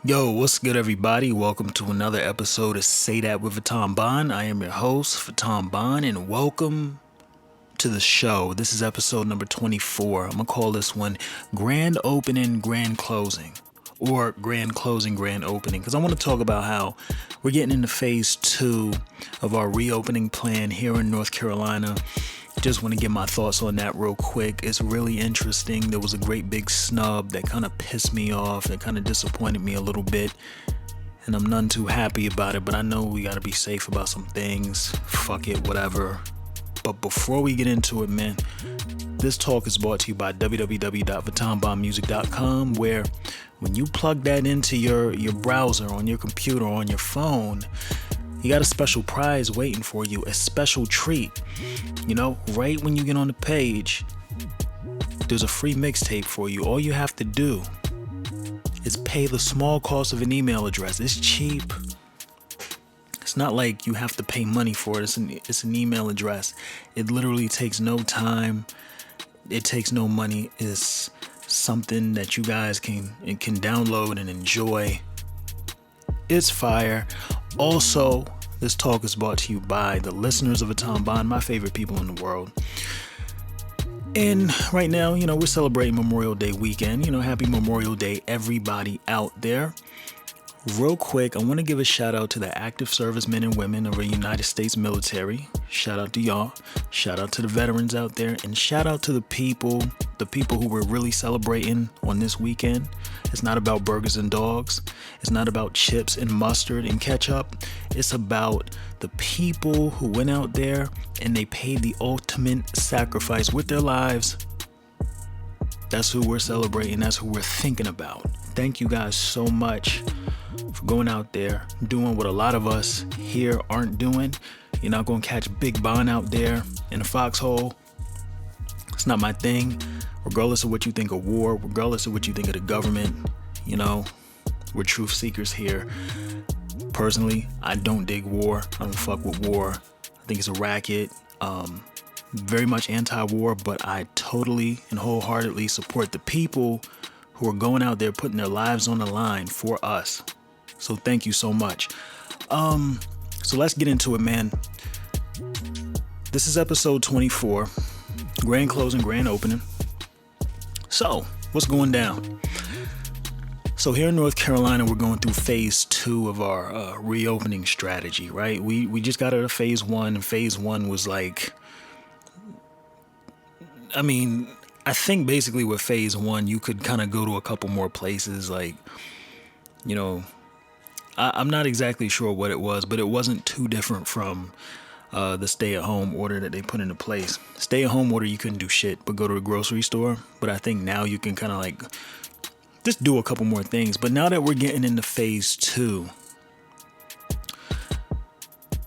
Yo, what's good, everybody? Welcome to another episode of Say That with Vuitton Bond. I am your host, Vuitton Bond, and welcome to the show. This is episode number 24. I'm going to call this one Grand Opening, Grand Closing, or Grand Closing, Grand Opening, because I want to talk about how we're getting into phase 2 of our reopening plan here in North Carolina. Just want to get my thoughts on that real quick. It's really interesting. There was a great big snub that kind of pissed me off. That kind of disappointed me a little bit. And I'm none too happy about it. But I know we got to be safe about some things. Fuck it, whatever. But before we get into it, man, this talk is brought to you by www.VuittonBondmusic.com, where when you plug that into your browser, on your computer, on your phone, you got a special prize waiting for you, a special treat. You know, right when you get on the page, there's a free mixtape for you. All you have to do is pay the small cost of an email address. It's cheap. It's not like you have to pay money for it. It's an email address. It literally takes no time. It takes no money. It's something that you guys can download and enjoy. It's fire. Also, this talk is brought to you by the listeners of Vuitton Bond, my favorite people in the world. And right now, you know, we're celebrating Memorial Day weekend. You know, happy Memorial Day, everybody out there. Real quick, I want to give a shout out to the active servicemen and women of our United States military. Shout out to y'all. Shout out to the veterans out there. And shout out to the people who we're really celebrating on this weekend. It's not about burgers and dogs. It's not about chips and mustard and ketchup. It's about the people who went out there and they paid the ultimate sacrifice with their lives. That's who we're celebrating. That's who we're thinking about. Thank you guys so much for going out there, doing what a lot of us here aren't doing. You're not going to catch Big Bond out there in a foxhole. It's not my thing. Regardless of what you think of war, regardless of what you think of the government, you know, we're truth seekers here. Personally, I don't dig war. I don't fuck with war. I think it's a racket. Very much anti-war, but I totally and wholeheartedly support the people who are going out there putting their lives on the line for us. So thank you so much. So let's get into it, man. This is episode 24, grand closing, grand opening. So what's going down? So here in North Carolina, we're going through phase 2 of our reopening strategy, right? We just got out of phase 1, and phase 1 was like, I mean, I think basically with phase 1, you could kind of go to a couple more places, like, you know, I'm not exactly sure what it was, but it wasn't too different from the stay-at-home order that they put into place. Stay-at-home order, you couldn't do shit but go to the grocery store. But I think now you can kind of like just do a couple more things. But now that we're getting into phase 2,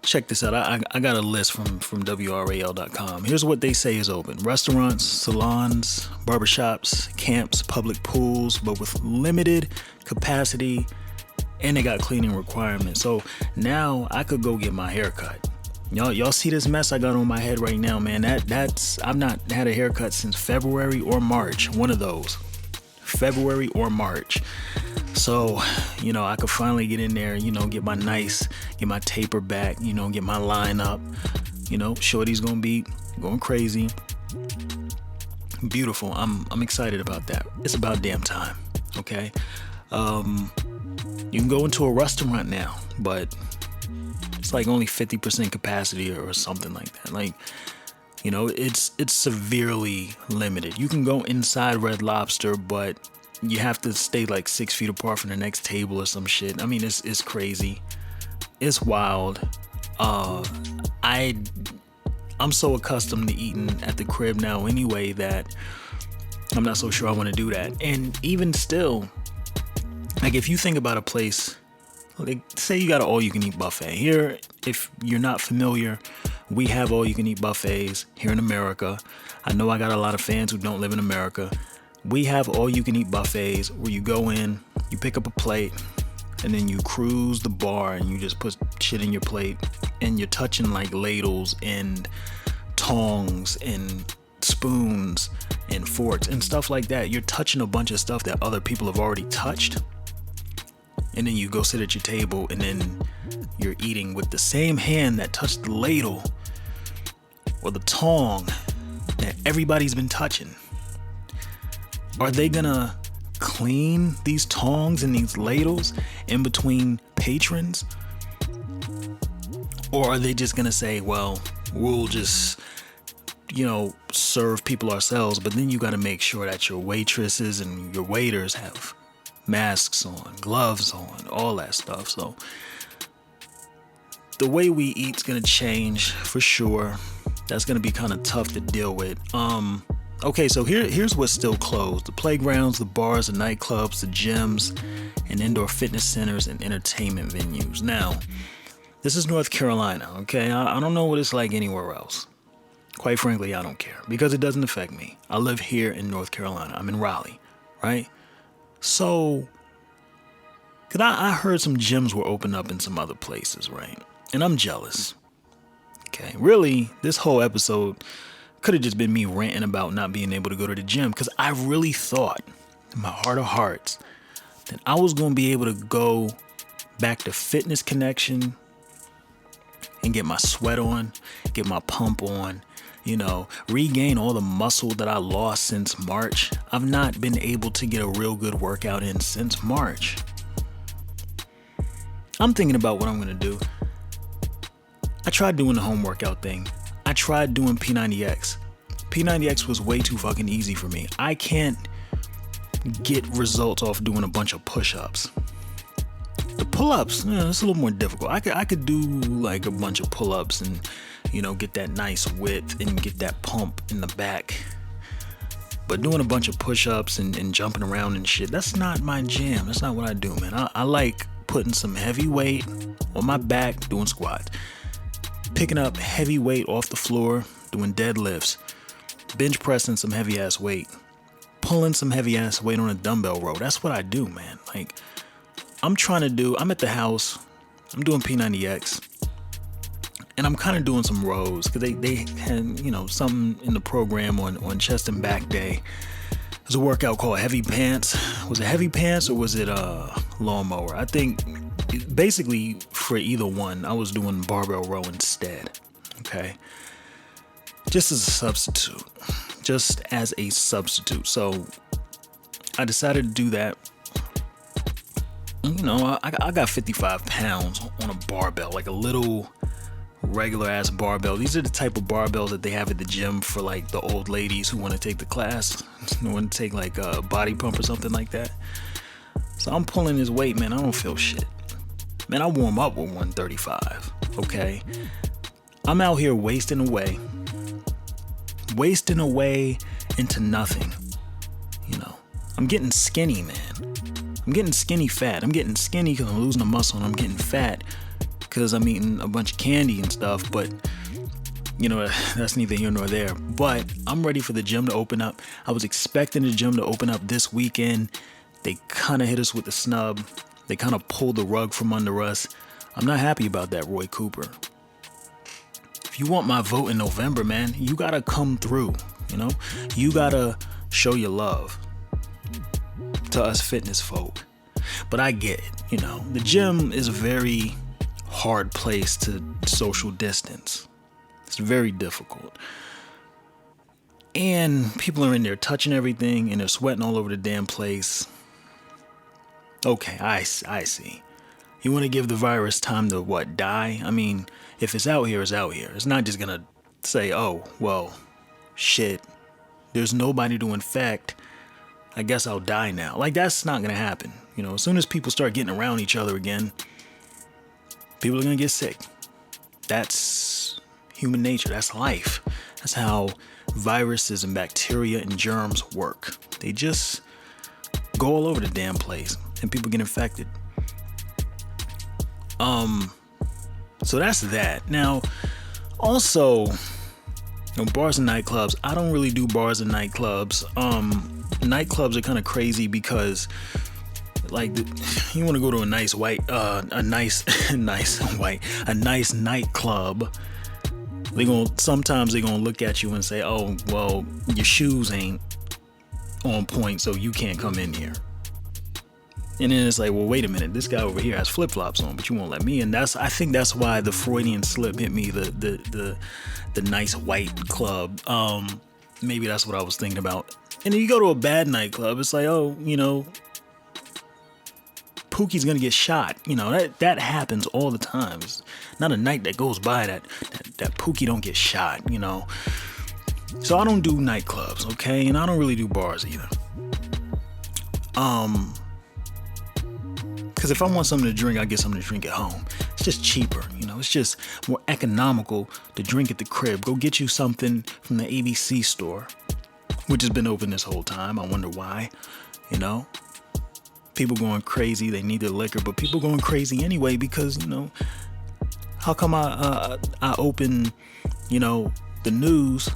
check this out. I got a list from WRAL.com. Here's what they say is open. Restaurants, salons, barbershops, camps, public pools, but with limited capacity. And they got cleaning requirements. So now I could go get my hair cut. Y'all see this mess I got on my head right now, man. That's I've not had a haircut since February or March. One of those. February or March. So, you know, I could finally get in there, you know, get my taper back, you know, get my line up. You know, Shorty's gonna be going crazy. Beautiful. I'm excited about that. It's about damn time. Okay. You can go into a restaurant now, but it's like only 50% capacity or something like that. Like, you know, it's severely limited. You can go inside Red Lobster, but you have to stay like 6 feet apart from the next table or some shit. I mean, it's crazy. It's wild. I'm so accustomed to eating at the crib now anyway that I'm not so sure I want to do that. And even still, like, if you think about a place, like, say you got an all-you-can-eat buffet. Here, if you're not familiar, we have all-you-can-eat buffets here in America. I know I got a lot of fans who don't live in America. We have all-you-can-eat buffets where you go in, you pick up a plate, and then you cruise the bar and you just put shit in your plate, and you're touching like ladles and tongs and spoons and forks and stuff like that. You're touching a bunch of stuff that other people have already touched. and then you go sit at your table, and then you're eating with the same hand that touched the ladle or the tongue that everybody's been touching. Are they gonna clean these tongs and these ladles in between patrons? Or are they just gonna say, well, we'll just, serve people ourselves, but then you gotta make sure that your waitresses and your waiters have masks on, gloves on, all that stuff. So the way we eat's gonna change for sure. That's gonna be kind of tough to deal with. Okay, so here's what's still closed: the playgrounds, the bars, the nightclubs, the gyms, and indoor fitness centers and entertainment venues. Now, this is North Carolina, okay? I don't know what it's like anywhere else. Quite frankly, I don't care, because it doesn't affect me. I live here in North Carolina. I'm in Raleigh, right? So, cause I heard some gyms were open up in some other places, right? And I'm jealous. Okay, really, this whole episode could have just been me ranting about not being able to go to the gym, because I really thought, in my heart of hearts, that I was going to be able to go back to Fitness Connection and get my sweat on, get my pump on, regain all the muscle that I lost since March. I've not been able to get a real good workout in since March. I'm thinking about what I'm going to do. I tried doing the home workout thing. I tried doing P90X. P90X was way too fucking easy for me. I can't get results off doing a bunch of push-ups. The pull-ups, it's a little more difficult. I could do like a bunch of pull-ups and, get that nice width and get that pump in the back. But doing a bunch of push-ups and jumping around and shit, that's not my jam. That's not what I do, man. I like putting some heavy weight on my back, doing squats. Picking up heavy weight off the floor, doing deadlifts. Bench pressing some heavy ass weight. Pulling some heavy ass weight on a dumbbell row. That's what I do, man. Like, I'm at the house, I'm doing P90X, and I'm kind of doing some rows, because they had, something in the program on chest and back day. There's a workout called Heavy Pants. Was it Heavy Pants or was it Lawnmower? I think basically for either one, I was doing barbell row instead. Okay. Just as a substitute. So I decided to do that. I got 55 pounds on a barbell, like a little regular ass barbell. These are the type of barbells that they have at the gym for like the old ladies who want to take the class, who want to take like a body pump or something like that. So I'm pulling this weight, man. I don't feel shit. Man, I warm up with 135, okay? I'm out here wasting away into nothing. I'm getting skinny, man. I'm getting skinny fat. I'm getting skinny because I'm losing the muscle, and I'm getting fat because I'm eating a bunch of candy and stuff, but that's neither here nor there. But I'm ready for the gym to open up. I was expecting the gym to open up this weekend. They kind of hit us with the snub. They kind of pulled the rug from under us. I'm not happy about that, Roy Cooper. If you want my vote in November, man, you gotta come through, You gotta show your love to us fitness folk. But I get it, The gym is a very hard place to social distance. It's very difficult. And people are in there touching everything, and they're sweating all over the damn place. Okay, I see. You want to give the virus time to die? I mean, if it's out here, it's out here. It's not just gonna say, oh, well, shit, there's nobody to infect, I guess I'll die now. Like, that's not gonna happen. As soon as people start getting around each other again, people are gonna get sick. That's human nature. That's life. That's how viruses and bacteria and germs work. They just go all over the damn place and people get infected. So that's that. Now, also, bars and nightclubs. I don't really do bars and nightclubs. Nightclubs are kind of crazy because, like, you want to go to a nice nightclub. Sometimes they're gonna look at you and say, oh, well, your shoes ain't on point, so you can't come in here. And then it's like, well, wait a minute, this guy over here has flip flops on, but you won't let me. And I think that's why the Freudian slip hit me, the nice white club. Maybe that's what I was thinking about. And then you go to a bad nightclub, it's like, oh, Pookie's gonna get shot. That happens all the time. It's not a night that goes by that Pookie don't get shot. So I don't do nightclubs, okay, and I don't really do bars either. Because if I want something to drink, I get something to drink at home. It's just cheaper, it's just more economical to drink at the crib. Go get you something from the ABC store, which has been open this whole time. I wonder why, People going crazy, they need their liquor, but people going crazy anyway because, how come I open, the news,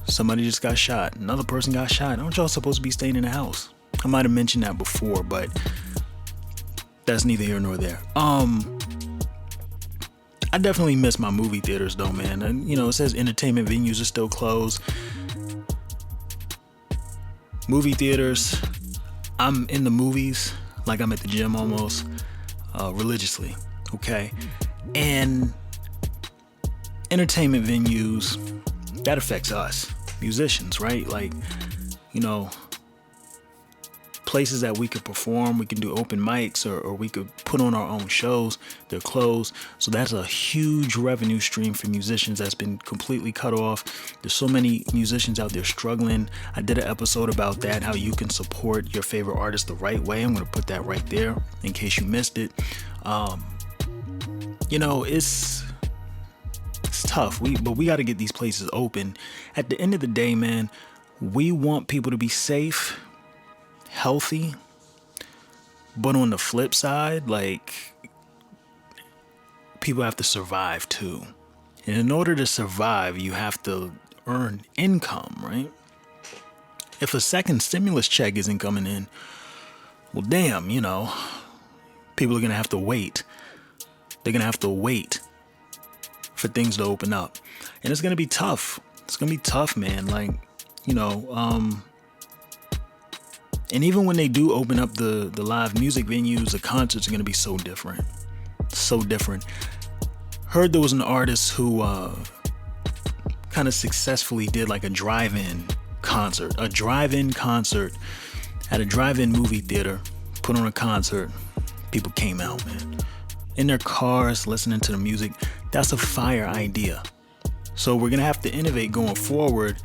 somebody just got shot, another person got shot. Aren't y'all supposed to be staying in the house? I might have mentioned that before, but that's neither here nor there. I definitely miss my movie theaters though, man. And it says entertainment venues are still closed. Movie theaters, I'm in the movies like I'm at the gym almost, religiously, okay? And entertainment venues, that affects us, musicians, right? Like, places that we could perform, we can do open mics, or we could put on our own shows, they're closed. So that's a huge revenue stream for musicians that's been completely cut off. There's so many musicians out there struggling. I did an episode about that, how you can support your favorite artist the right way. I'm going to put that right there in case you missed it. It's tough, but we got to get these places open. At the end of the day, man, we want people to be safe, healthy, but on the flip side, like, people have to survive too. And in order to survive, you have to earn income, right? If a second stimulus check isn't coming in, well, damn, people are gonna have to wait. They're gonna have to wait for things to open up, and it's gonna be tough. It's gonna be tough, man. Like, and even when they do open up the live music venues, the concerts are going to be so different. So different. Heard there was an artist who kind of successfully did like a drive-in concert. A drive-in concert at a drive-in movie theater. Put on a concert. People came out, man. In their cars, listening to the music. That's a fire idea. So we're going to have to innovate going forward.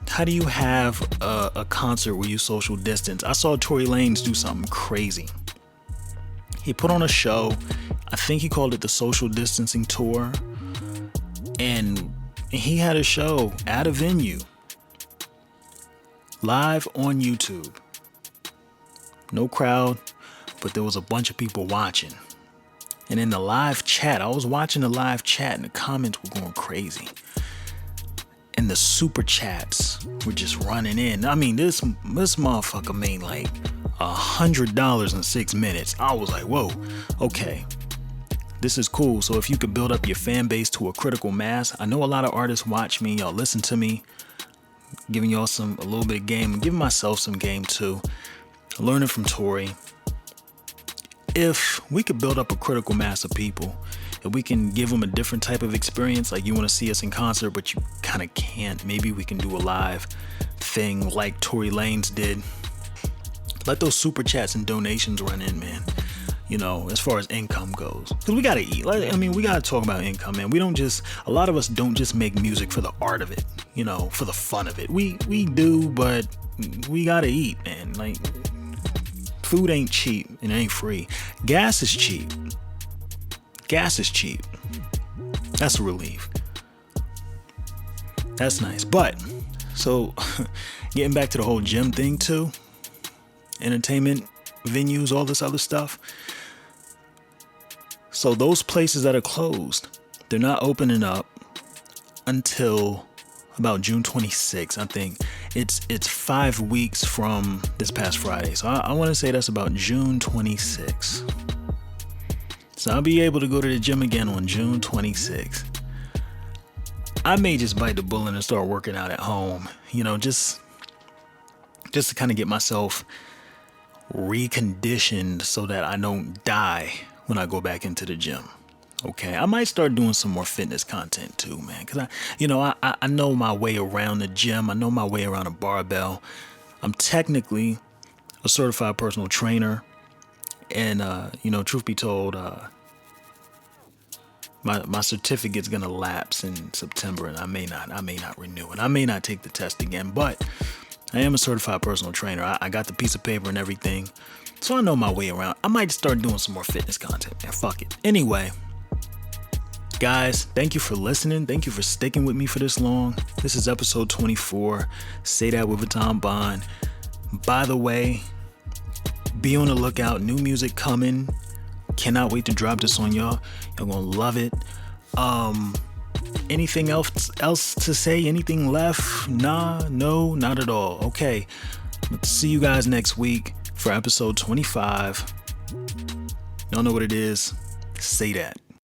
How do you have a concert where you social distance? I saw Tory Lanez do something crazy. He put on a show. I think he called it the Social Distancing Tour. And he had a show at a venue, live on YouTube. No crowd, but there was a bunch of people watching. And in the live chat, I was watching the live chat and the comments were going crazy. And the super chats were just running in. I mean, this motherfucker made like $100 in 6 minutes. I was like, whoa, okay, this is cool. So if you could build up your fan base to a critical mass, I know a lot of artists watch me, y'all listen to me, giving y'all a little bit of game, and giving myself some game too. Learning from Tory. If we could build up a critical mass of people, if we can give them a different type of experience, like you want to see us in concert, but you kind of can't. Maybe we can do a live thing like Tory Lanez did. Let those super chats and donations run in, man. As far as income goes. Because we got to eat. We got to talk about income, man. A lot of us don't just make music for the art of it, for the fun of it. We do, but we got to eat, man. Like, food ain't cheap and it ain't free. Gas is cheap. Gas is cheap. That's a relief. That's nice. But, so, getting back to the whole gym thing too, entertainment venues, all this other stuff. So those places that are closed, they're not opening up until about June 26th, I think. It's 5 weeks from this past Friday. So I want to say that's about June 26th. So I'll be able to go to the gym again on June 26th. I may just bite the bullet and start working out at home, just to kind of get myself reconditioned so that I don't die when I go back into the gym. Okay, I might start doing some more fitness content too, man. Cause I know my way around the gym. I know my way around a barbell. I'm technically a certified personal trainer, and truth be told, my certificate's gonna lapse in September, and I may not renew it. I may not take the test again, but I am a certified personal trainer. I got the piece of paper and everything, so I know my way around. I might start doing some more fitness content, man. Fuck it. Anyway, guys, thank you for listening. Thank you for sticking with me for this long. This is episode 24. Say That with Vuitton Bond. By the way, be on the lookout. New music coming. Cannot wait to drop this on y'all. Y'all gonna love it. Anything else to say? Anything left? No, not at all. Okay. See you guys next week for episode 25. Y'all know what it is. Say that.